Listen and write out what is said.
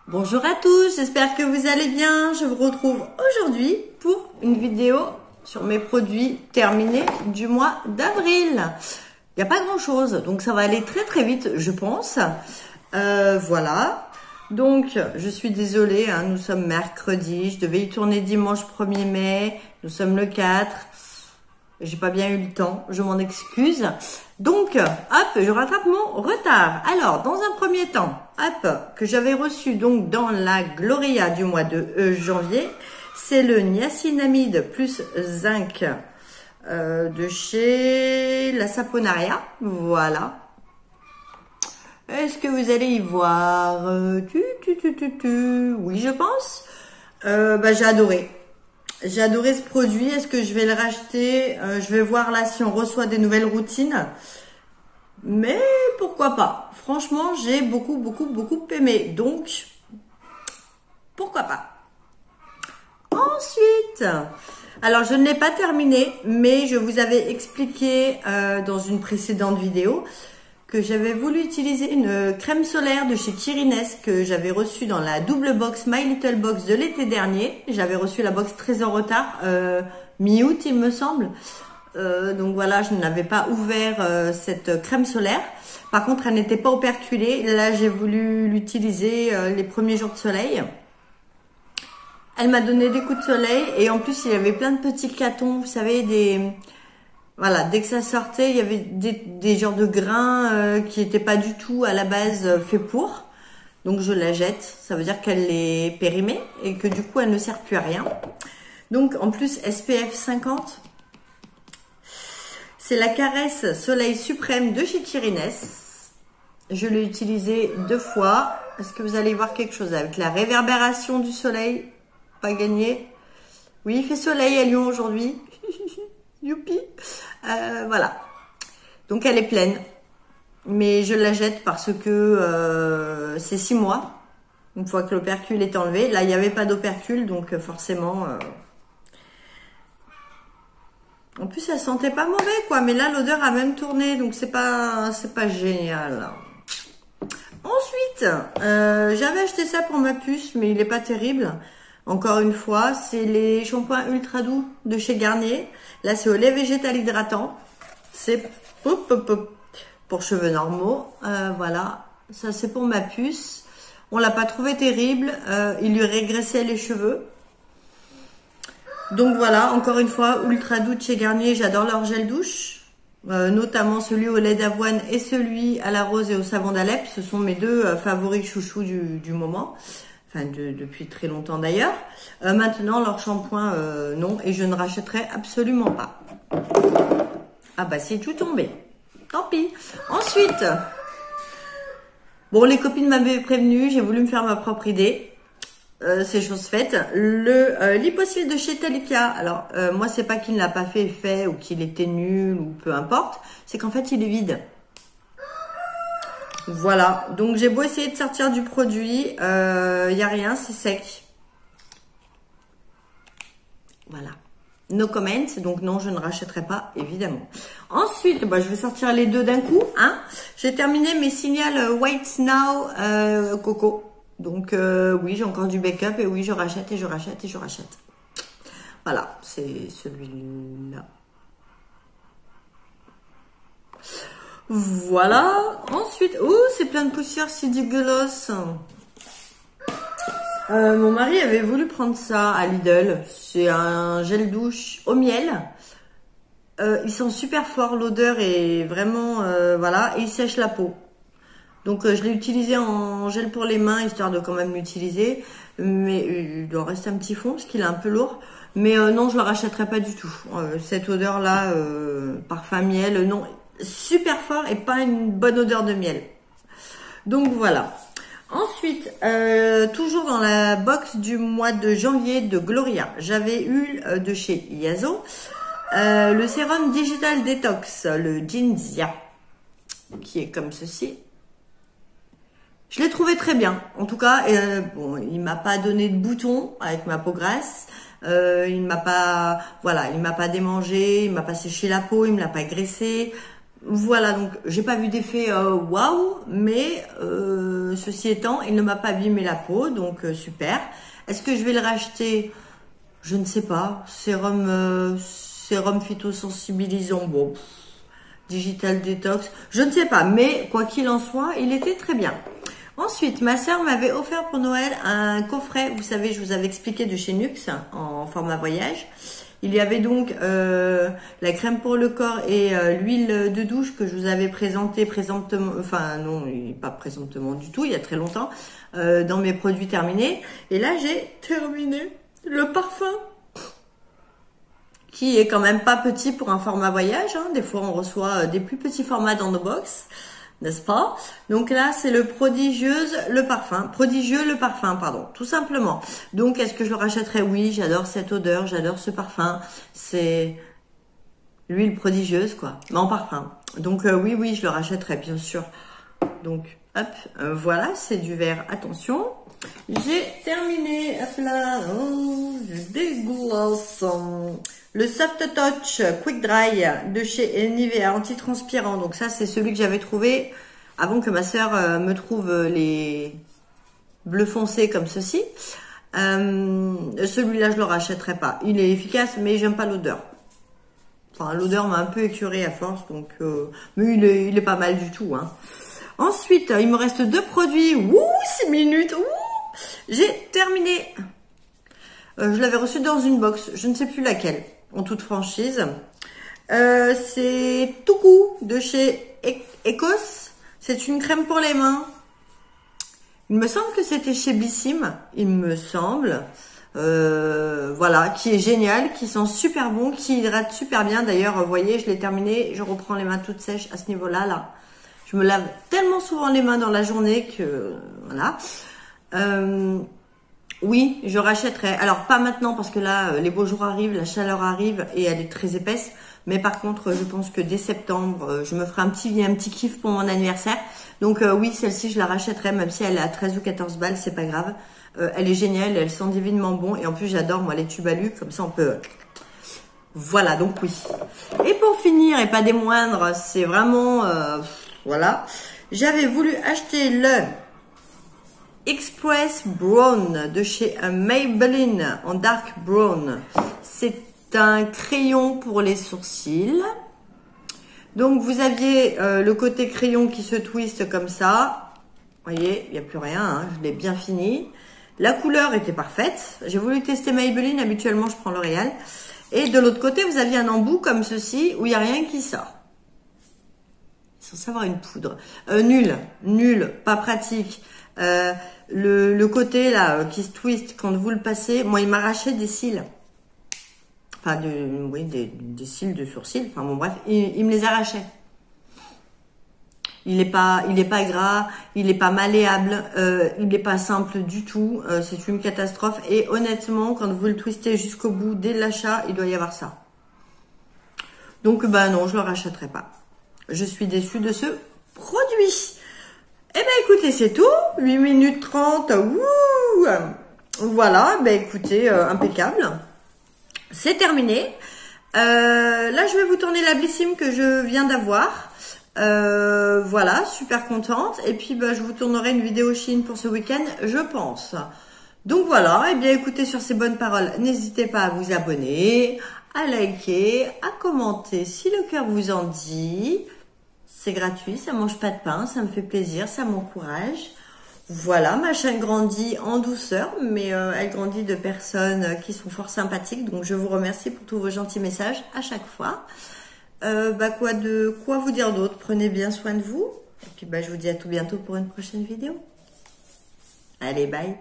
Bonjour à tous, j'espère que vous allez bien. Je vous retrouve aujourd'hui pour une vidéo sur mes produits terminés du mois d'avril. Il n'y a pas grand chose, donc ça va aller très très vite, je pense. Voilà. Donc, je suis désolée, hein, nous sommes mercredi, je devais y tourner dimanche 1er mai, nous sommes le 4. J'ai pas bien eu le temps, je m'en excuse. Donc, hop, je rattrape mon retard. Alors, dans un premier temps, hop, que j'avais reçu donc dans la Gloria du mois de janvier, c'est le niacinamide plus zinc de chez la Saponaria. Voilà. Est-ce que vous allez y voir Oui, je pense. J'ai adoré. J'ai adoré ce produit. Est-ce que je vais le racheter? Je vais voir là si on reçoit des nouvelles routines. Mais pourquoi pas? Franchement, j'ai beaucoup aimé. Donc, pourquoi pas? Ensuite, alors je ne l'ai pas terminé, mais je vous avais expliqué dans une précédente vidéo que j'avais voulu utiliser une crème solaire de chez Kirines que j'avais reçue dans la double box My Little Box de l'été dernier. J'avais reçu la box très en retard, mi-août il me semble. Donc voilà, je n'avais pas ouvert cette crème solaire. Par contre, elle n'était pas operculée. Là, j'ai voulu l'utiliser les premiers jours de soleil. Elle m'a donné des coups de soleil et en plus, il y avait plein de petits chatons, vous savez, voilà, dès que ça sortait, il y avait des genres de grains qui n'étaient pas du tout à la base faits pour. Donc je la jette, ça veut dire qu'elle est périmée et que du coup elle ne sert plus à rien. Donc en plus SPF 50, c'est la caresse soleil suprême de chez Kirines. Je l'ai utilisé 2 fois. Est-ce que vous allez voir quelque chose avec la réverbération du soleil? Pas gagné. Oui, il fait soleil à Lyon aujourd'hui. Youpi. Voilà. Donc elle est pleine. Mais je la jette parce que c'est 6 mois. Une fois que l'opercule est enlevé. Là, il n'y avait pas d'opercule, donc forcément... En plus, elle sentait pas mauvais, quoi. Mais là, l'odeur a même tourné, donc c'est pas génial. Ensuite, j'avais acheté ça pour ma puce, mais il est pas terrible. Encore une fois, c'est les shampoings ultra doux de chez Garnier. Là, c'est au lait végétal hydratant. C'est pour cheveux normaux. Voilà, ça c'est pour ma puce. On l'a pas trouvé terrible. Il lui régressait les cheveux. Donc voilà, encore une fois, ultra doux de chez Garnier. J'adore leur gel douche. Notamment celui au lait d'avoine et celui à la rose et au savon d'Alep. Ce sont mes 2 favoris chouchous du moment. Enfin, depuis très longtemps d'ailleurs. Maintenant, leur shampoing, non. Et je ne rachèterai absolument pas. Ah bah, c'est tout tombé. Tant pis. Ensuite, bon, les copines m'avaient prévenu. J'ai voulu me faire ma propre idée. C'est chose faite. Le Liposil de chez Talika. Alors, moi, c'est pas qu'il ne l'a pas fait effet ou qu'il était nul ou peu importe. C'est qu'en fait, il est vide. Voilà, donc j'ai beau essayer de sortir du produit, y a rien, c'est sec. Voilà, no comment, donc non, je ne rachèterai pas, évidemment. Ensuite, je vais sortir les 2 d'un coup, hein. J'ai terminé mes Signal White Now Coco. Donc oui, j'ai encore du backup et oui, je rachète et je rachète et je rachète. Voilà, c'est celui-là. Voilà. Ensuite, oh, c'est plein de poussière, c'est dégueulasse. Mon mari avait voulu prendre ça à Lidl. C'est un gel douche au miel. Il sent super fort, l'odeur est vraiment, voilà, et il sèche la peau. Donc je l'ai utilisé en gel pour les mains, histoire de quand même l'utiliser. Mais il doit rester un petit fond, parce qu'il est un peu lourd. Mais non, je le rachèterai pas du tout. Cette odeur-là, parfum miel, non. Super fort et pas une bonne odeur de miel. Donc voilà. Ensuite, toujours dans la box du mois de janvier de Gloria, j'avais eu de chez Yazo le sérum Digital Detox, le Ginzia, qui est comme ceci. Je l'ai trouvé très bien. En tout cas, bon, il m'a pas donné de boutons avec ma peau grasse. Il m'a pas, voilà, il m'a pas démangé, il m'a pas séché la peau, il me l'a pas graissé. Voilà, donc j'ai pas vu d'effet waouh, mais ceci étant, il ne m'a pas abîmé la peau, donc super. Est-ce que je vais le racheter? Je ne sais pas. Sérum phytosensibilisant, bon, digital détox, je ne sais pas, mais quoi qu'il en soit, il était très bien. Ensuite, ma sœur m'avait offert pour Noël un coffret, vous savez, je vous avais expliqué, de chez Nux en format voyage. Il y avait donc la crème pour le corps et l'huile de douche que je vous avais présenté présentement, enfin non, pas présentement du tout, il y a très longtemps, dans mes produits terminés. Et là, j'ai terminé le parfum, qui est quand même pas petit pour un format voyage. Hein. Des fois, on reçoit des plus petits formats dans nos box, n'est-ce pas? Donc là, c'est le prodigieux le parfum, pardon, tout simplement. Donc, est-ce que je le rachèterais? Oui, j'adore cette odeur, j'adore ce parfum. C'est l'huile prodigieuse, quoi, mais en parfum. Donc oui, je le rachèterais, bien sûr. Donc, hop, voilà, c'est du vert, attention. J'ai terminé, hop là, oh, je dégueulasse. Le Soft Touch Quick Dry de chez Nivea, antitranspirant. Donc ça, c'est celui que j'avais trouvé avant que ma sœur me trouve les bleus foncés comme ceci. Celui-là, je le rachèterai pas. Il est efficace, mais j'aime pas l'odeur. Enfin, l'odeur m'a un peu écœurée à force, donc mais il est pas mal du tout. Hein. Ensuite, il me reste 2 produits. Ouh, 6 minutes. Ouh, j'ai terminé. Je l'avais reçu dans une box, je ne sais plus laquelle, en toute franchise. C'est Toukou de chez Ecos. C'est une crème pour les mains. Il me semble que c'était chez Bissim, il me semble. Voilà, qui est génial, qui sent super bon, qui hydrate super bien. D'ailleurs, vous voyez, je l'ai terminé, je reprends les mains toutes sèches à ce niveau-là. Là, je me lave tellement souvent les mains dans la journée que voilà. Oui, je rachèterai. Alors pas maintenant parce que là, les beaux jours arrivent, la chaleur arrive et elle est très épaisse. Mais par contre, je pense que dès septembre, je me ferai un petit kiff pour mon anniversaire. Donc oui, celle-ci, je la rachèterai, même si elle est à 13 ou 14 balles, c'est pas grave. Elle est géniale, elle sent divinement bon. Et en plus, j'adore, moi, les tubes alu, comme ça, on peut... Voilà, donc oui. Et pour finir, et pas des moindres, c'est vraiment... voilà. J'avais voulu acheter le Express Brown de chez Maybelline en Dark Brown. C'est un crayon pour les sourcils. Donc vous aviez le côté crayon qui se twiste comme ça. Vous voyez, il n'y a plus rien, hein, je l'ai bien fini. La couleur était parfaite. J'ai voulu tester Maybelline, habituellement je prends L'Oréal. Et de l'autre côté, vous aviez un embout comme ceci où il n'y a rien qui sort. Sans savoir une poudre. Nul, pas pratique. Le côté là qui se twist quand vous le passez, moi il m'arrachait des cils. Enfin, oui, des cils de sourcils. Enfin bon, bref, il me les arrachait. Il est pas gras, il est pas malléable, il n'est pas simple du tout. C'est une catastrophe. Et honnêtement, quand vous le twistez jusqu'au bout dès l'achat, il doit y avoir ça. Donc, bah non, je le rachèterai pas. Je suis déçue de ce produit. Eh ben, écoutez, c'est tout. 8 minutes 30. Wouh! Voilà, ben écoutez, impeccable. C'est terminé. Là, je vais vous tourner la Blissim que je viens d'avoir. Voilà, super contente. Et puis, bah, je vous tournerai une vidéo Chine pour ce week-end, je pense. Donc voilà, et bien écoutez, sur ces bonnes paroles, n'hésitez pas à vous abonner, à liker, à commenter si le cœur vous en dit. C'est gratuit, ça mange pas de pain, ça me fait plaisir, ça m'encourage. Voilà, ma chaîne grandit en douceur, mais elle grandit de personnes qui sont fort sympathiques. Donc je vous remercie pour tous vos gentils messages à chaque fois. Quoi vous dire d'autre? Prenez bien soin de vous. Et puis je vous dis à tout bientôt pour une prochaine vidéo. Allez, bye.